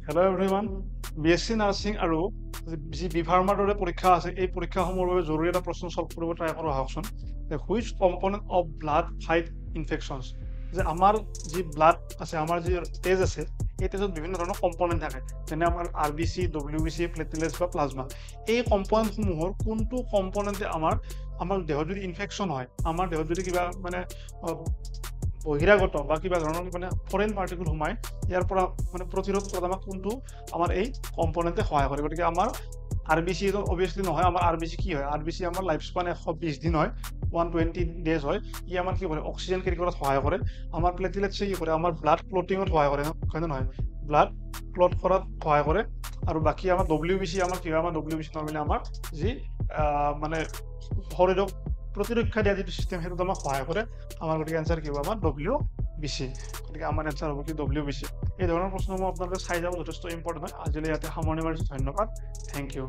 Hello' everyone, BSc nursing আৰু যি বিফাৰ্মাৰ দৰে পৰীক্ষা আছে এই পৰীক্ষাসমূহৰ বাবে জৰুৰী এটা প্ৰশ্ন সলভ কৰিব ট্ৰাই কৰোঁ আহকচোন। Which component of blood fight infections, যে আমাৰ যি ব্লাড আছে, আমাৰ যি তেজ আছে, এই তেজত বিভিন্ন ধৰণৰ কম্পনেণ্ট থাকে, যেনে আমাৰ RBC, WBC, প্লেটিলেটছ বা প্লাজমা। এই কম্পনেণ্টসমূহৰ কোনটো কম্পনেণ্টে আমাৰ দেহত যদি ইনফেকশ্যন হয়, আমাৰ দেহত যদি কিবা মানে বহিৰাগত বা কিবা ধৰণৰ মানে ফৰেইন পাৰ্টিকুল সোমাই ইয়াৰ পৰা মানে প্ৰতিৰোধ কৰাত আমাক কোনটো আমাৰ এই কম্পনেণ্টে সহায় কৰে। গতিকে আমাৰ RBC অভিয়াছলি নহয়, আমাৰ RBC কি হয়? RBC আমাৰ লাইফ স্পান 120 দিন হয়, 120 ডেজ হয়। ই আমাৰ কি কৰে? অক্সিজেন কেৰি কৰাত সহায় কৰে। আমাৰ প্লেটিলেটছে কি কৰে? আমাৰ ব্লাড ক্লটিঙত সহায় কৰে, হয় নে নহয়? ব্লাড ক্লট কৰাত সহায় কৰে। আৰু বাকী আমাৰ WBC আমাৰ কি হয়? আমাৰ WBC নৰ্মেলি আমাৰ যি মানে শৰীৰক প্ৰতিৰক্ষা দিয়া যিটো চিষ্টেম, সেইটোত আমাক সহায় কৰে। আমাৰ গতিকে এনচাৰ কি হ'ব? আমাৰ WBC। গতিকে আমাৰ এনচাৰ হ'ব কি? WBC। এই ধৰণৰ প্ৰশ্নসমূহ আপোনালোকে চাই যাব, যথেষ্ট ইম্পৰ্টেণ্ট হয়। আজিলৈ ইয়াতে সামৰণি মাৰিছোঁ। ধন্যবাদ, থেংক ইউ।